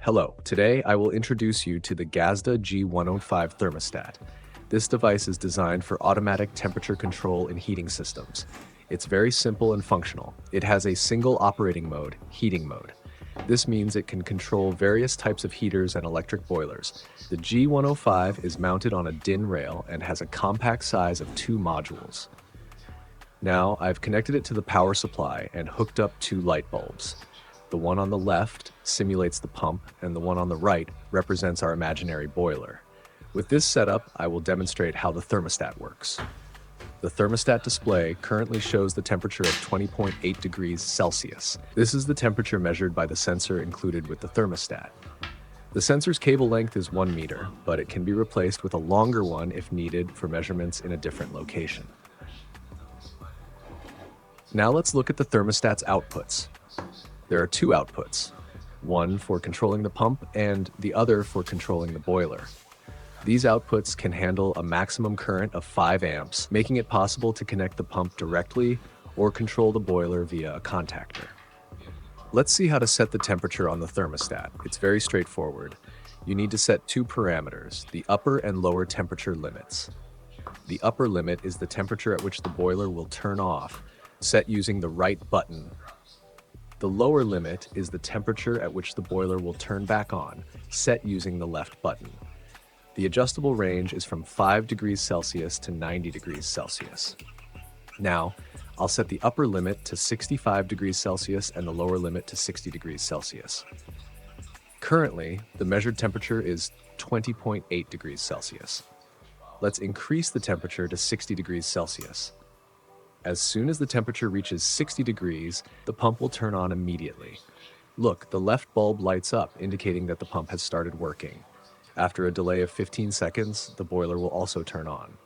Hello, today I will introduce you to the GAZDA G-105 thermostat. This device is designed for automatic temperature control in heating systems. It's very simple and functional. It has a single operating mode, heating mode. This means it can control various types of heaters and electric boilers. The G-105 is mounted on a DIN rail and has a compact size of 2 modules. Now, I've connected it to the power supply and hooked up 2 light bulbs. The one on the left simulates the pump, and the one on the right represents our imaginary boiler. With this setup, I will demonstrate how the thermostat works. The thermostat display currently shows the temperature of 20.8 degrees Celsius. This is the temperature measured by the sensor included with the thermostat. The sensor's cable length is 1 meter, but it can be replaced with a longer one if needed for measurements in a different location. Now let's look at the thermostat's outputs. There are 2 outputs, one for controlling the pump and the other for controlling the boiler. These outputs can handle a maximum current of 5 amps, making it possible to connect the pump directly or control the boiler via a contactor. Let's see how to set the temperature on the thermostat. It's very straightforward. You need to set 2 parameters, the upper and lower temperature limits. The upper limit is the temperature at which the boiler will turn off, set using the right button. The lower limit is the temperature at which the boiler will turn back on, set using the left button. The adjustable range is from 5 degrees Celsius to 90 degrees Celsius. Now, I'll set the upper limit to 65 degrees Celsius and the lower limit to 60 degrees Celsius. Currently, the measured temperature is 20.8 degrees Celsius. Let's increase the temperature to 60 degrees Celsius. As soon as the temperature reaches 60 degrees, the pump will turn on immediately. Look, the left bulb lights up, indicating that the pump has started working. After a delay of 15 seconds, the boiler will also turn on.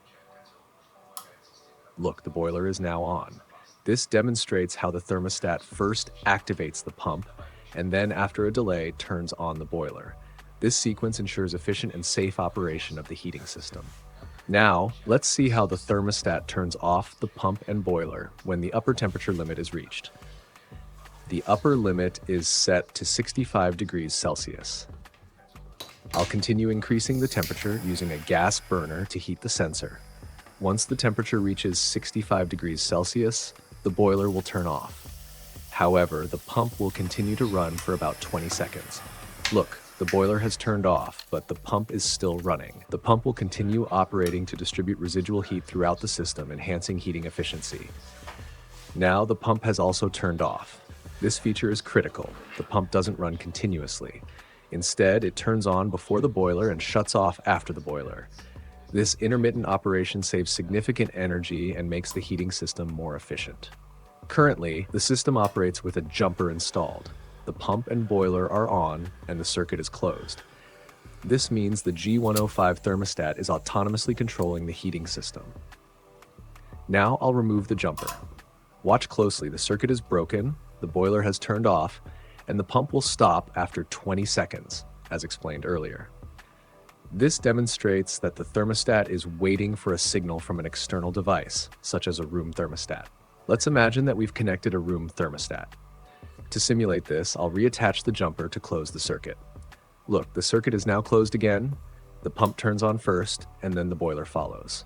Look, the boiler is now on. This demonstrates how the thermostat first activates the pump, and then after a delay, turns on the boiler. This sequence ensures efficient and safe operation of the heating system. Now, let's see how the thermostat turns off the pump and boiler when the upper temperature limit is reached. The upper limit is set to 65 degrees Celsius. I'll continue increasing the temperature using a gas burner to heat the sensor. Once the temperature reaches 65 degrees Celsius, the boiler will turn off. However, the pump will continue to run for about 20 seconds. Look, the boiler has turned off, but the pump is still running. The pump will continue operating to distribute residual heat throughout the system, enhancing heating efficiency. Now the pump has also turned off. This feature is critical. The pump doesn't run continuously. Instead, it turns on before the boiler and shuts off after the boiler. This intermittent operation saves significant energy and makes the heating system more efficient. Currently, the system operates with a jumper installed. The pump and boiler are on, and the circuit is closed. This means the G-105 thermostat is autonomously controlling the heating system. Now I'll remove the jumper. Watch closely, the circuit is broken, the boiler has turned off, and the pump will stop after 20 seconds, as explained earlier. This demonstrates that the thermostat is waiting for a signal from an external device, such as a room thermostat. Let's imagine that we've connected a room thermostat. To simulate this, I'll reattach the jumper to close the circuit. Look, the circuit is now closed again, the pump turns on first, and then the boiler follows.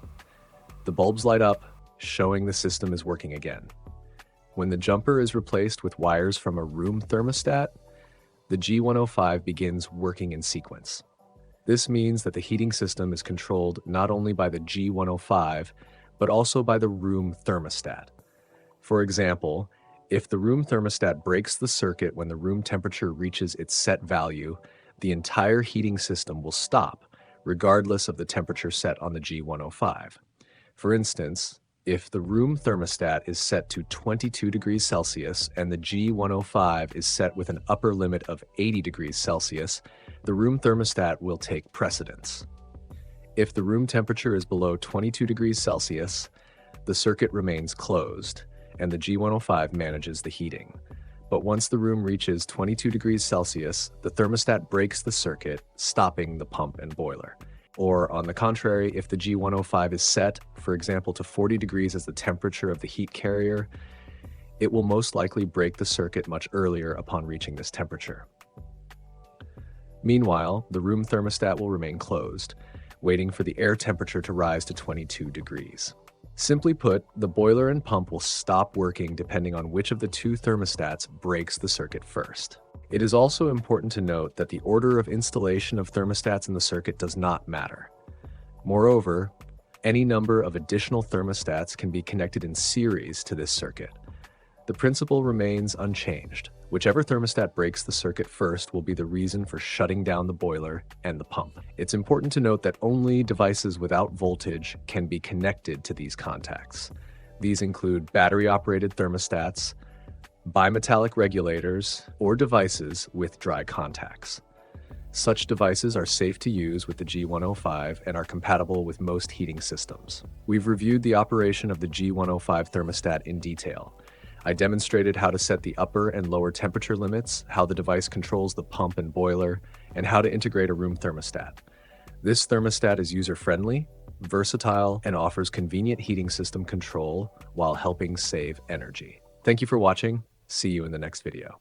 The bulbs light up, showing the system is working again. When the jumper is replaced with wires from a room thermostat, the G-105 begins working in sequence. This means that the heating system is controlled not only by the G-105, but also by the room thermostat. For example, if the room thermostat breaks the circuit when the room temperature reaches its set value, the entire heating system will stop, regardless of the temperature set on the G-105. For instance, if the room thermostat is set to 22 degrees Celsius and the G-105 is set with an upper limit of 80 degrees Celsius, the room thermostat will take precedence. If the room temperature is below 22 degrees Celsius, the circuit remains closed, and the G-105 manages the heating. But once the room reaches 22 degrees Celsius, the thermostat breaks the circuit, stopping the pump and boiler. Or on the contrary, if the G-105 is set, for example, to 40 degrees as the temperature of the heat carrier, it will most likely break the circuit much earlier upon reaching this temperature. Meanwhile, the room thermostat will remain closed, waiting for the air temperature to rise to 22 degrees. Simply put, the boiler and pump will stop working depending on which of the two thermostats breaks the circuit first. It is also important to note that the order of installation of thermostats in the circuit does not matter. Moreover, any number of additional thermostats can be connected in series to this circuit. The principle remains unchanged. Whichever thermostat breaks the circuit first will be the reason for shutting down the boiler and the pump. It's important to note that only devices without voltage can be connected to these contacts. These include battery-operated thermostats, bimetallic regulators, or devices with dry contacts. Such devices are safe to use with the G-105 and are compatible with most heating systems. We've reviewed the operation of the G-105 thermostat in detail. I demonstrated how to set the upper and lower temperature limits, how the device controls the pump and boiler, and how to integrate a room thermostat. This thermostat is user-friendly, versatile, and offers convenient heating system control while helping save energy. Thank you for watching. See you in the next video.